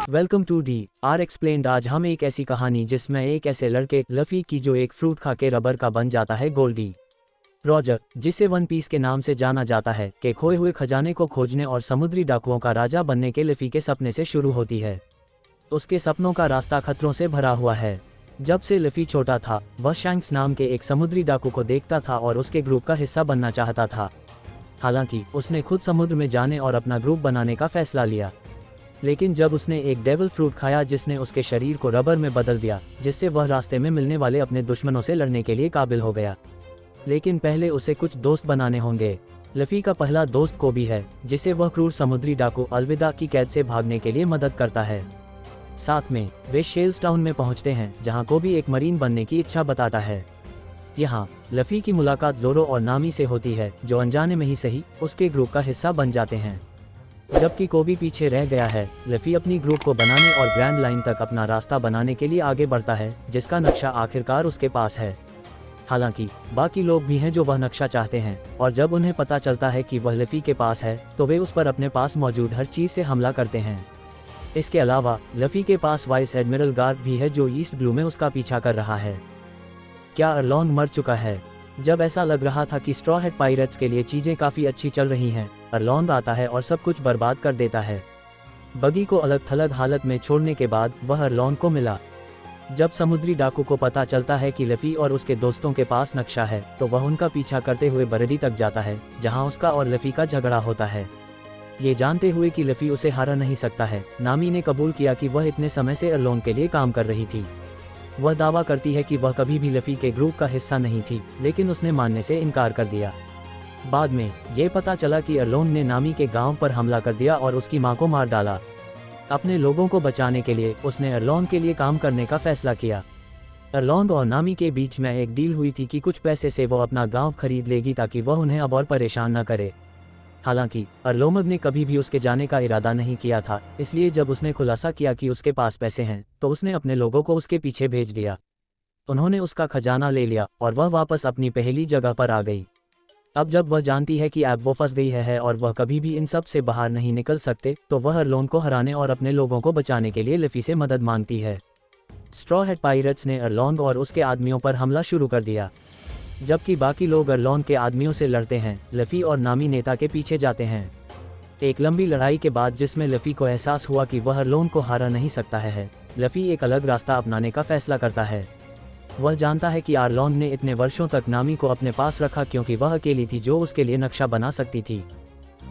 Welcome to D R explained. आज हम एक ऐसी कहानी जिसमें एक ऐसे लड़के लफ़ी की जो एक फ्रूट खा के रबर का बन जाता है गोल्डी रॉजर, जिसे वन पीस के नाम से जाना जाता है, के खोए हुए खजाने को खोजने और समुद्री डाकुओं का राजा बनने के लफ़ी के सपने से शुरू होती है। उसके सपनों का रास्ता खतरों से भरा हुआ है। जब से लफ़ी छोटा था, वह शैंक्स नाम के एक समुद्री डाकू को देखता था और उसके ग्रुप का हिस्सा बनना चाहता था। हालांकि उसने खुद समुद्र में जाने और अपना ग्रुप बनाने का फैसला लिया, लेकिन जब उसने एक डेविल फ्रूट खाया जिसने उसके शरीर को रबर में बदल दिया, जिससे वह रास्ते में मिलने वाले अपने दुश्मनों से लड़ने के लिए काबिल हो गया। लेकिन पहले उसे कुछ दोस्त बनाने होंगे। लफ़ी का पहला दोस्त कोबी है, जिसे वह क्रूर समुद्री डाकू अलविदा की कैद से भागने के लिए मदद करता है। साथ में वे शेल्स टाउन में पहुंचते हैं, जहां कोबी एक मरीन बनने की इच्छा बताता है। यहाँ लफ़ी की मुलाकात ज़ोरो और नामी से होती है, जो अनजाने में ही सही उसके ग्रुप का हिस्सा बन जाते हैं। जबकि कोबी पीछे रह गया है, लफ़ी अपनी ग्रुप को बनाने और ग्रैंड लाइन तक अपना रास्ता बनाने के लिए आगे बढ़ता है, जिसका नक्शा आखिरकार उसके पास है। हालांकि बाकी लोग भी हैं जो वह नक्शा चाहते हैं, और जब उन्हें पता चलता है कि वह लफ़ी के पास है, तो वे उस पर अपने पास मौजूद हर चीज़ से हमला करते हैं। इसके अलावा लफ़ी के पास वाइस एडमिरल गार्ड भी है, जो ईस्ट ब्लू में उसका पीछा कर रहा है। क्या अरलॉन मर चुका है? जब ऐसा लग रहा था कि स्ट्रॉ हेड पायरेट्स के लिए चीज़ें काफ़ी अच्छी चल रही हैं, अरलॉन आता है और सब कुछ बर्बाद कर देता है। बगी को अलग थलग हालत में छोड़ने के बाद वह अरलॉन को मिला। जब समुद्री डाकू को पता चलता है कि लफ़ी और उसके दोस्तों के पास नक्शा है, तो वह उनका पीछा करते हुए बरदी तक जाता है, जहां उसका और लफ़ी का झगड़ा होता है। ये जानते हुए कि लफ़ी उसे हरा नहीं सकता है, नामी ने कबूल किया कि वह इतने समय से अरलॉन के लिए काम कर रही थी। वह दावा करती है कि वह कभी भी लफ़ी के ग्रुप का हिस्सा नहीं थी, लेकिन उसने मानने से इनकार कर दिया। बाद में ये पता चला कि अरलॉन ने नामी के गांव पर हमला कर दिया और उसकी मां को मार डाला। अपने लोगों को बचाने के लिए उसने अरलॉन के लिए काम करने का फैसला किया। अरलॉन और नामी के बीच में एक डील हुई थी कि कुछ पैसे से वो अपना गांव खरीद लेगी ताकि वह उन्हें अब और परेशान न करे। हालांकि अरलोमग ने कभी भी उसके जाने का इरादा नहीं किया था, इसलिए जब उसने खुलासा किया कि उसके पास पैसे हैं, तो उसने अपने लोगों को उसके पीछे भेज दिया। उन्होंने उसका खजाना ले लिया और वह वापस अपनी पहली जगह पर आ गई। अब जब वह जानती है कि अब वो फंस गई है और वह कभी भी इन सब से बाहर नहीं निकल सकते, तो वह अरलोन को हराने और अपने लोगों को बचाने के लिए लफ़ी से मदद मांगती है। स्ट्रॉ हेड पायरेट्स ने अरलॉन और उसके आदमियों पर हमला शुरू कर दिया। जबकि बाकी लोग अरलॉन के आदमियों से लड़ते हैं, लफ़ी और नामी नेता के पीछे जाते हैं। एक लंबी लड़ाई के बाद जिसमें लफ़ी को एहसास हुआ कि वह अरलॉन को हरा नहीं सकता है, लफ़ी एक अलग रास्ता अपनाने का फैसला करता है। वह जानता है कि अरलॉन ने इतने वर्षों तक नामी को अपने पास रखा क्योंकि वह अकेली थी जो उसके लिए नक्शा बना सकती थी।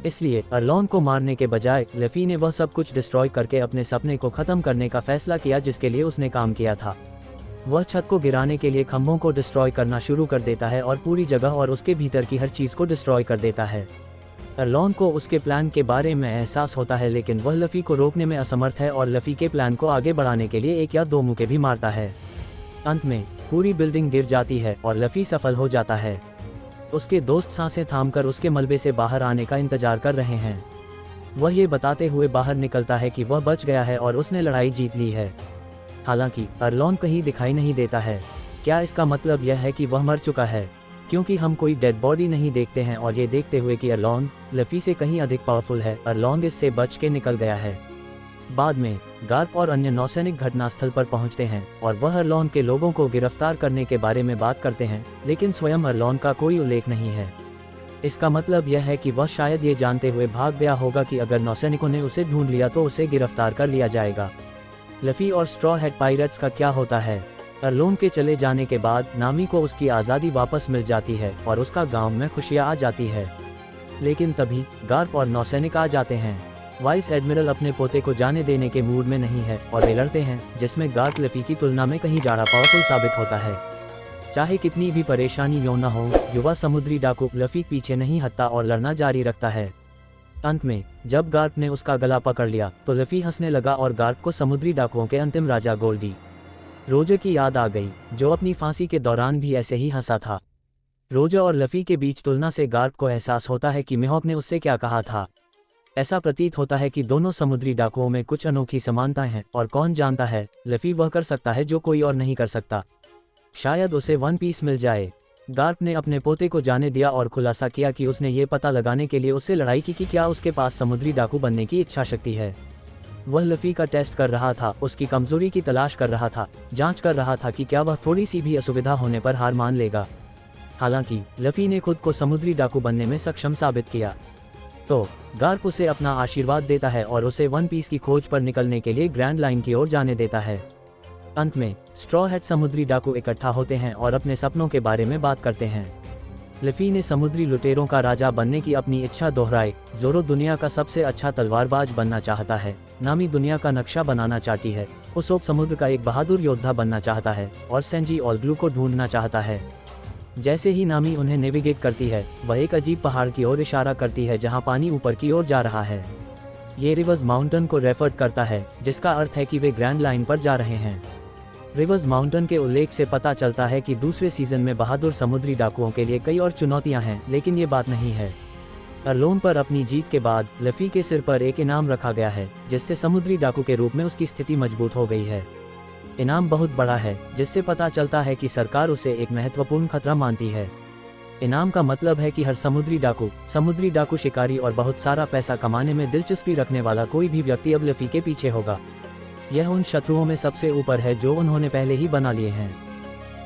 इसलिए अरलॉन को मारने के बजाय लफ़ी ने वह सब कुछ डिस्ट्रॉय करके अपने सपने को ख़त्म करने का फैसला किया जिसके लिए उसने काम किया था। वह छत को गिराने के लिए खंभों को डिस्ट्रॉय करना शुरू कर देता है और पूरी जगह और उसके भीतर की हर चीज़ को डिस्ट्रॉय कर देता है। अरलॉन को उसके प्लान के बारे में एहसास होता है, लेकिन वह लफ़ी को रोकने में असमर्थ है और लफ़ी के प्लान को आगे बढ़ाने के लिए एक या दो मुक्के भी मारता है। अंत में पूरी बिल्डिंग गिर जाती है और लफ़ी सफल हो जाता है। उसके दोस्त सांसें थामकर उसके मलबे से बाहर आने का इंतजार कर रहे हैं। वह ये बताते हुए बाहर निकलता है कि वह बच गया है और उसने लड़ाई जीत ली है। हालांकि अरलॉन कहीं दिखाई नहीं देता है। क्या इसका मतलब यह है कि वह मर चुका है? क्योंकि हम कोई डेड बॉडी नहीं देखते हैं, और ये देखते हुए कि अरलॉन लफ़ी से कहीं अधिक पावरफुल है, अरलॉन इससे बच के निकल गया है। बाद में गार्प और अन्य नौसैनिक घटनास्थल पर पहुंचते हैं और वह अरलॉन के लोगों को गिरफ्तार करने के बारे में बात करते हैं, लेकिन स्वयं अरलॉन का कोई उल्लेख नहीं है। इसका मतलब यह है कि वह शायद ये जानते हुए भाग गया होगा कि अगर नौसैनिकों ने उसे ढूंढ लिया तो उसे गिरफ्तार कर लिया जाएगा। लफ़ी और स्ट्रॉ हेड पायरेट्स का क्या होता है? अरलॉन के चले जाने के बाद नामी को उसकी आज़ादी वापस मिल जाती है और उसका गांव में खुशियां आ जाती है। लेकिन तभी गार्प और नौसैनिक आ जाते हैं। वाइस एडमिरल अपने पोते को जाने देने के मूड में नहीं है और वे लड़ते हैं, जिसमें गार्प लफ़ी की तुलना में कहीं ज़्यादा पावरफुल साबित होता है। चाहे कितनी भी परेशानी क्यों न हो, युवा समुद्री डाकू लफ़ी पीछे नहीं हटता और लड़ना जारी रखता है। अंत में जब गार्प ने उसका गला पकड़ लिया तो लफ़ी हंसने लगा और गार्प को समुद्री डाकुओं के अंतिम राजा गोल्डी रोजर की याद आ गई, जो अपनी फांसी के दौरान भी ऐसे ही हंसा था। रोजर और लफ़ी के बीच तुलना से गार्प को एहसास होता है कि मिहोक ने उससे क्या कहा था। ऐसा प्रतीत होता है कि दोनों समुद्री डाकुओं में कुछ अनोखी समानताएं हैं, और कौन जानता है, लफ़ी वह कर सकता है जो कोई और नहीं कर सकता। शायद उसे वन पीस मिल जाए। गार्प ने अपने पोते को जाने दिया और खुलासा किया कि उसने ये पता लगाने के लिए उससे लड़ाई की कि क्या उसके पास समुद्री डाकू बनने की इच्छा शक्ति है। वह लफ़ी का टेस्ट कर रहा था, उसकी कमज़ोरी की तलाश कर रहा था, जांच कर रहा था कि क्या वह थोड़ी सी भी असुविधा होने पर हार मान लेगा। हालांकि लफ़ी ने खुद को समुद्री डाकू बनने में सक्षम साबित किया। तो गार्प उसे अपना आशीर्वाद देता है और उसे वन पीस की खोज पर निकलने के लिए ग्रैंड लाइन की ओर जाने देता है। अंत में स्ट्रॉ हैट समुद्री डाकू इकट्ठा होते हैं और अपने सपनों के बारे में बात करते हैं। लफ़ी ने समुद्री लुटेरों का राजा बनने की अपनी इच्छा दोहराई। ज़ोरो दुनिया का सबसे अच्छा तलवारबाज बनना चाहता है। नामी दुनिया का नक्शा बनाना चाहती है। उसोप समुद्र का एक बहादुर योद्धा बनना चाहता है और सेंजी ऑल ब्लू को ढूंढना चाहता है। जैसे ही नामी उन्हें नेविगेट करती है, वह एक अजीब पहाड़ की ओर इशारा करती है जहां पानी ऊपर की ओर जा रहा है। ये रिवर्स माउंटेन को रेफर करता है, जिसका अर्थ है कि वे ग्रैंड लाइन पर जा रहे हैं। रिवर्स माउंटेन के उल्लेख से पता चलता है कि दूसरे सीजन में बहादुर समुद्री डाकुओं के लिए कई और चुनौतियां हैं, लेकिन ये बात नहीं है। अरलोन पर अपनी जीत के बाद लफ़ी के सिर पर एक इनाम रखा गया है, जिससे समुद्री डाकू के रूप में उसकी स्थिति मजबूत हो गई है। इनाम बहुत बड़ा है, जिससे पता चलता है कि सरकार उसे एक महत्वपूर्ण खतरा मानती है। इनाम का मतलब है कि हर समुद्री डाकू शिकारी और बहुत सारा पैसा कमाने में दिलचस्पी रखने वाला कोई भी व्यक्ति अब लफ़ी के पीछे होगा। यह उन शत्रुओं में सबसे ऊपर है जो उन्होंने पहले ही बना लिए हैं।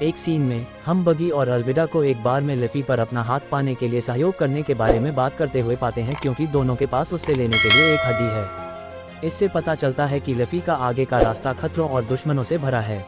एक सीन में हम बगी और अलविदा को एक बार में लफ़ी पर अपना हाथ पाने के लिए सहयोग करने के बारे में बात करते हुए पाते हैं, क्योंकि दोनों के पास उससे लेने के लिए एक हड्डी है। इससे पता चलता है कि लफ़ी का आगे का रास्ता खतरों और दुश्मनों से भरा है।